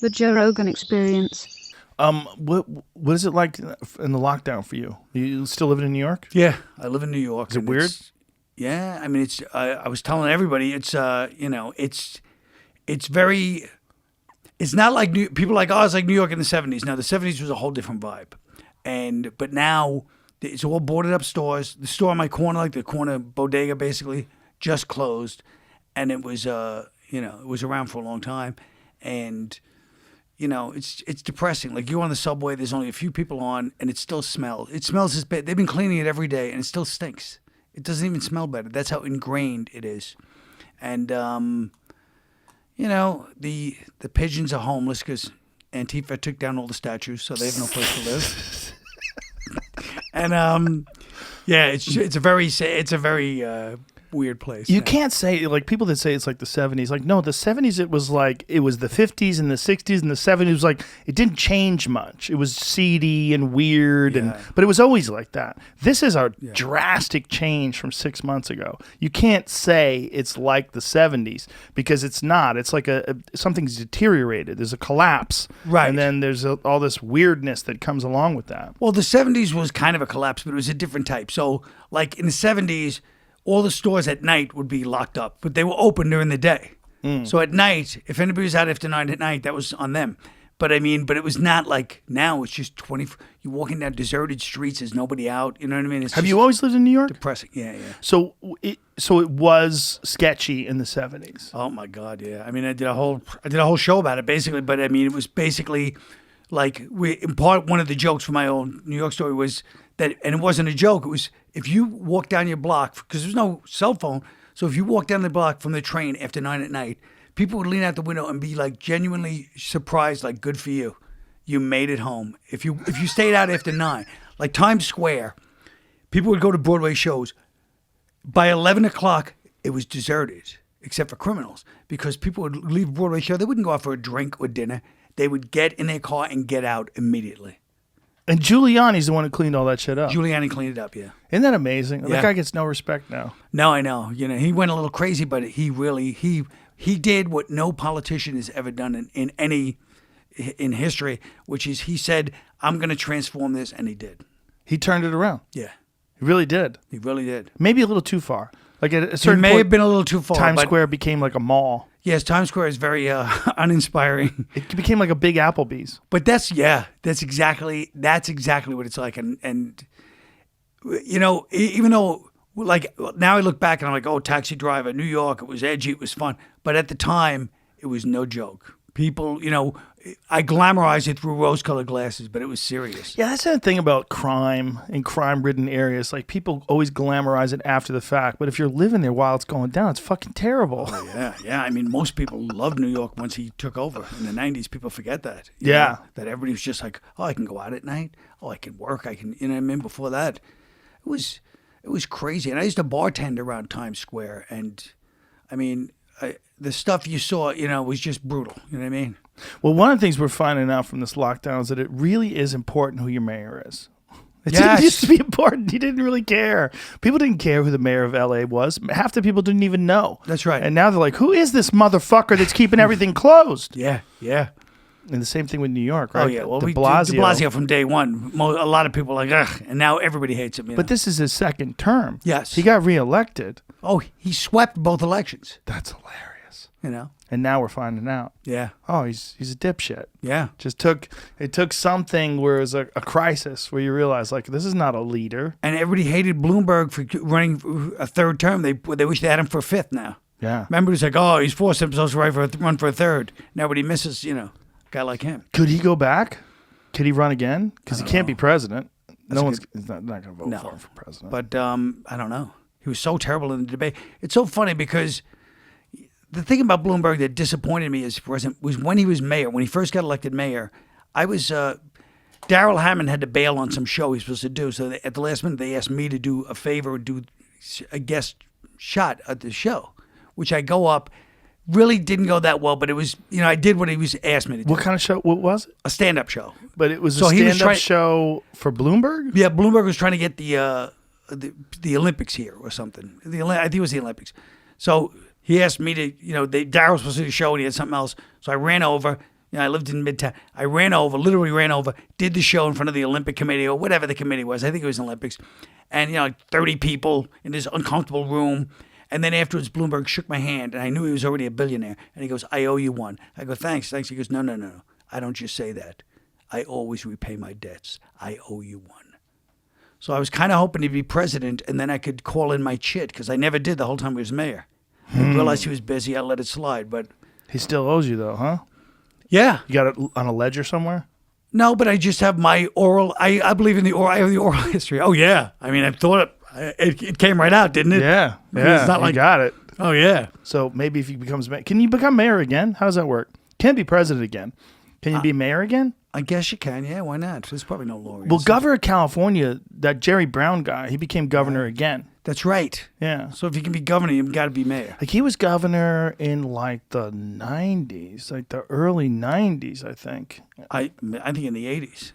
The Joe Rogan Experience. What is it like in the lockdown for you? You still living in New York? Yeah, I live in New York. Is it weird? Yeah, I mean, it's. I was telling everybody, it's. It's very. It's not like people are like, oh, it's like New York in the '70s. No, the '70s was a whole different vibe, but now it's all boarded up stores. The store on my corner, like the corner bodega, basically just closed, and it was it was around for a long time, and. It's depressing. Like, you're on the subway, there's only a few people on, and it still smells. It smells as bad. They've been cleaning it every day, and it still stinks. It doesn't even smell better. That's how ingrained it is. And, the pigeons are homeless because Antifa took down all the statues, so they have no place to live. And, it's a very weird place. You can't say, like, people that say it's like the 70s. Like, no, the 70s, it was the 50s and the 60s and the 70s. It was like, it didn't change much. It was seedy and weird, but it was always like that. This is a drastic change from 6 months ago. You can't say it's like the 70s because it's not. It's like something's deteriorated. There's a collapse. Right. And then there's all this weirdness that comes along with that. Well, the 70s was kind of a collapse, but it was a different type. So, like, in the 70s, all the stores at night would be locked up, but they were open during the day. So at night, if anybody was out after 9 at night, that was on them. But it was not like now. It's just 20. You're walking down deserted streets. There's nobody out. You know what I mean? Have you always lived in New York? Depressing. Yeah. So it was sketchy in the 70s. Oh my God, yeah. I mean, I did a whole show about it basically. But I mean, it was basically like one of the jokes for my own New York story was that, and it wasn't a joke. It was if you walk down your block because there's no cell phone. So if you walk down the block from the train after 9 at night, people would lean out the window and be like genuinely surprised, like, good for you. You made it home. If you stayed out after 9, like Times Square, people would go to Broadway shows. By 11 o'clock, it was deserted, except for criminals, because people would leave a Broadway show. They wouldn't go out for a drink or dinner. They would get in their car and get out immediately. And Giuliani's the one who cleaned all that shit up. Giuliani cleaned it up, yeah. Isn't that amazing? Yeah. That guy gets no respect now. No, I know. He went a little crazy, but he really he did what no politician has ever done in history, which is he said, I'm going to transform this, and he did. He turned it around. Yeah. He really did. He really did. Maybe a little too far. Like at a certain point, may have been a little too far. Times Square became like a mall. Yes, Times Square is very uninspiring. It became like a big Applebee's. But that's exactly what it's like. And even though, like, now I look back and I'm like, oh, Taxi Driver, New York, it was edgy, it was fun. But at the time, it was no joke. People, I glamorized it through rose-colored glasses, but it was serious. Yeah, that's the thing about crime in crime-ridden areas. Like, people always glamorize it after the fact, but if you're living there while it's going down, it's fucking terrible. Oh, yeah. I mean, most people loved New York once he took over. In the 90s, people forget that. Yeah. That everybody was just like, oh, I can go out at night. Oh, I can work. I can, you know what I mean? Before that, it was crazy. And I used to bartend around Times Square, and, I mean, the stuff you saw, was just brutal. You know what I mean? Well, one of the things we're finding out from this lockdown is that it really is important who your mayor is. It didn't used to be important. He didn't really care. People didn't care who the mayor of L.A. was. Half the people didn't even know. That's right. And now they're like, who is this motherfucker that's keeping everything closed? Yeah. And the same thing with New York, right? Oh, yeah. Well, De Blasio from day one. A lot of people are like, ugh. And now everybody hates him. But this is his second term. Yes. He got reelected. Oh, he swept both elections. That's hilarious. And now we're finding out. Yeah. Oh, he's a dipshit. Yeah. It took something where it was a crisis where you realize, like, this is not a leader. And everybody hated Bloomberg for running a third term. They wish they had him for a fifth now. Yeah. Remember, it was like, oh, he's forced himself to run for a third. Now, but he misses, a guy like him. Could he go back? Could he run again? Because he can't be president. He's not going to vote for him for president. But I don't know. He was so terrible in the debate. It's so funny because the thing about Bloomberg that disappointed me as president was when he was mayor. When he first got elected mayor, I was Daryl Hammond had to bail on some show he was supposed to do. So at the last minute, they asked me to do a favor and do a guest shot at the show, which I go up. Really didn't go that well, but it was, I did what he was asked me to do. What kind of show? What was it? A stand-up show. But it was a stand-up show for Bloomberg? Yeah, Bloomberg was trying to get the Olympics here or something. I think it was the Olympics. So he asked me to, Daryl was supposed to do a show and he had something else. So I ran over, I lived in Midtown. I literally ran over, did the show in front of the Olympic Committee or whatever the committee was. I think it was Olympics. And, like 30 people in this uncomfortable room. And then afterwards, Bloomberg shook my hand, and I knew he was already a billionaire. And he goes, I owe you one. I go, thanks. He goes, no. I don't just say that. I always repay my debts. I owe you one. So I was kind of hoping to be president, and then I could call in my chit, because I never did the whole time he was mayor. I realized he was busy. I let it slide. But He still owes you, though, huh? yeah. You got it on a ledger somewhere? No, but I just have my oral. I believe in the oral. I have the oral history. Oh, yeah. I mean, I thought it came right out, didn't it? Yeah. I mean, it's not you like, got it. oh, yeah. So maybe if he becomes mayor, can you become mayor again? How does that work? Can't be president again. Can you be mayor again? I guess you can. Yeah, why not? There's probably no law. Well, governor of California, that Jerry Brown guy, he became governor again. That's right. Yeah. So if you can be governor, you've got to be mayor. Like he was governor in like the 90s, like the early 90s, I think. I think in the 80s.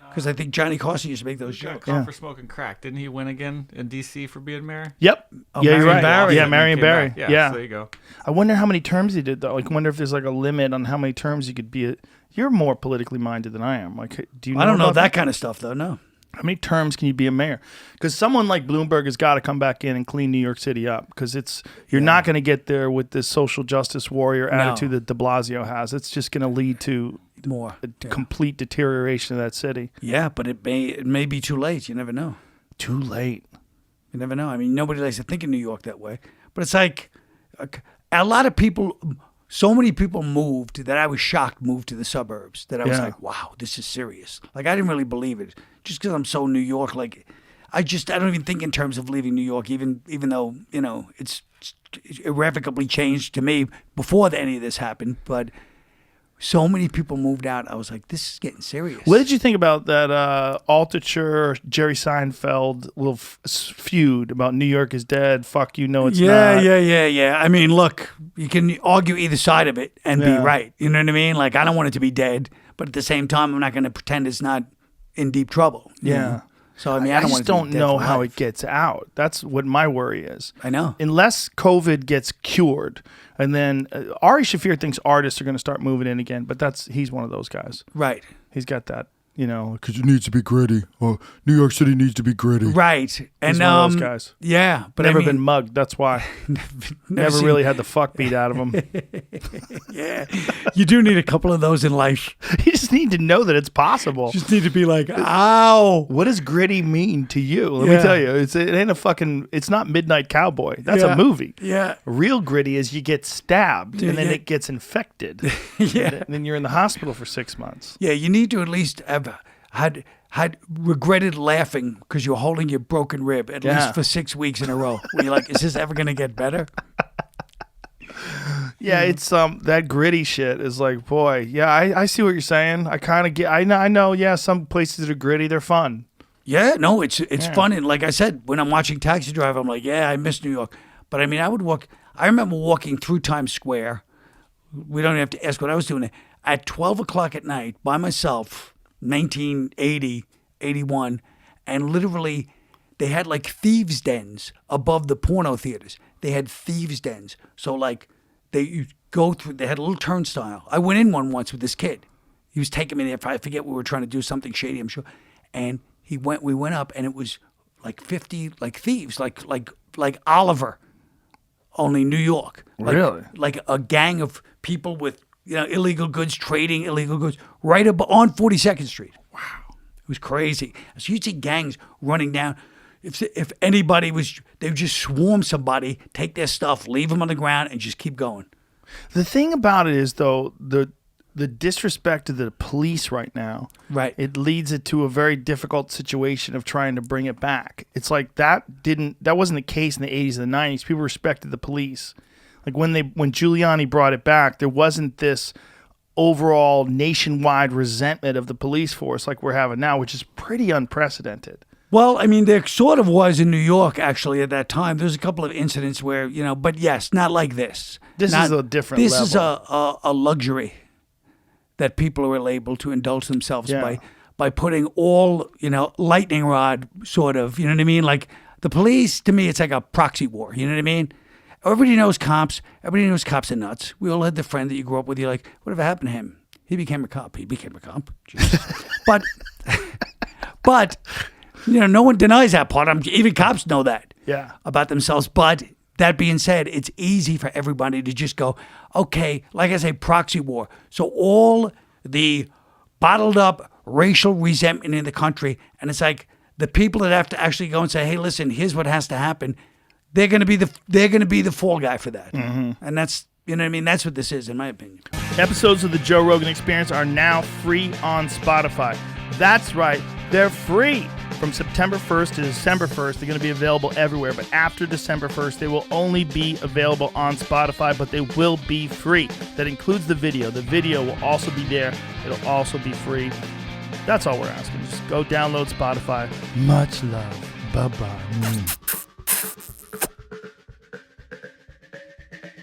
Because I think Johnny Carson used to make those Got jokes. caught for smoking crack. Didn't he win again in D.C. for being mayor? Yep. Oh, yeah, you're Marion right. Barry. Yeah, And Marion came Barry. back. Yeah. So there you go. I wonder how many terms he did, though. Like, I wonder if there's like a limit on how many terms you could be. You're more politically minded than I am. Like, do you know I don't know about that kind of stuff, though, no. How many terms can you be a mayor? Because someone like Bloomberg has got to come back in and clean New York City up. Because you're not going to get there with this social justice warrior attitude that De Blasio has. It's just going to lead to More. a complete deterioration of that city. Yeah, but it may be too late. You never know. Too late. You never know. I mean, nobody likes to think of New York that way. But it's like a lot of people, so many people moved that I was shocked moved to the suburbs that I was like, wow, this is serious. Like, I didn't really believe it. Just because I'm so New York, like, I don't even think in terms of leaving New York, even though, it's irrevocably changed to me before any of this happened. But so many people moved out. I was like, this is getting serious. What did you think about that Altucher, Jerry Seinfeld little feud about New York is dead, fuck you, no it's not? Yeah. I mean, look, you can argue either side of it and be right. You know what I mean? Like, I don't want it to be dead, but at the same time, I'm not going to pretend it's not in deep trouble. you know? So, I mean, I don't want just it to be don't dead know for how life. it gets out. That's what my worry is. I know. Unless COVID gets cured, and then Ari Shaffir thinks artists are going to start moving in again, but he's one of those guys. Right. He's got that, because it needs to be gritty. Oh, New York City needs to be gritty. Right. And He's one of those guys. Yeah, but Never I mean, been mugged. That's why. Never seen- really had the fuck beat out of him. Yeah. You do need a couple of those in life. You just need to know that it's possible. Just need to be like, ow. What does gritty mean to you? Let me Yeah. tell you, it ain't it's not Midnight Cowboy. That's Yeah. a movie. Yeah. Real gritty is you get stabbed and then yeah. it gets infected. Yeah. And then you're in the hospital for 6 months. Yeah, you need to at least have had regretted laughing because you're holding your broken rib at least for 6 weeks in a row. Where you're like, is this ever going to get better? Yeah, it's that gritty shit is like, boy, yeah, I see what you're saying. I kind of get, I know, yeah, some places that are gritty, they're fun. Yeah, no, it's fun. And like I said, when I'm watching Taxi Driver, I'm like, yeah, I miss New York. But I mean, I remember walking through Times Square. We don't have to ask what I was doing there. At 12 o'clock at night by myself, 1980, 81, and literally they had like thieves' dens above the porno theaters. They had thieves' dens. So like you go through, they had a little turnstile. I went in one once with this kid. He was taking me there. I forget we were trying to do something shady, I'm sure. And we went up and it was like 50 like thieves, like Oliver, only New York. Really? Like a gang of people with illegal goods, trading illegal goods, right up on 42nd Street. Wow. It was crazy. So you'd see gangs running down. If anybody they would just swarm somebody, take their stuff, leave them on the ground, and just keep going. The thing about it is, though, the disrespect to the police right now, Right. it leads it to a very difficult situation of trying to bring it back. It's like that wasn't the case in the 80s and the 90s. People respected the police. Like when Giuliani brought it back, there wasn't this overall nationwide resentment of the police force like we're having now, which is pretty unprecedented. Well, I mean, there sort of was in New York, actually, at that time. There's a couple of incidents where, but yes, not like this. This is a different level. This is a luxury that people are able to indulge themselves by putting all, lightning rod sort of, you know what I mean? Like the police, to me, it's like a proxy war, you know what I mean? Everybody knows cops. Everybody knows cops are nuts. We all had the friend that you grew up with. You're like, whatever happened to him? He became a cop. Jesus. But no one denies that part. Even cops know that about themselves. But that being said, it's easy for everybody to just go, okay, like I say, proxy war. So all the bottled up racial resentment in the country, and it's like the people that have to actually go and say, hey, listen, here's what has to happen. They're going to be the fall guy for that. And that's, that's what this is, in my opinion. Episodes of the Joe Rogan Experience are now free on Spotify. That's right, they're free. From September 1st to December 1st, they're going to be available everywhere. But after December 1st, they will only be available on Spotify, but they will be free. That includes the video. The video will also be there. It'll also be free. That's all we're asking. Just go download Spotify. Much love. Bye-bye.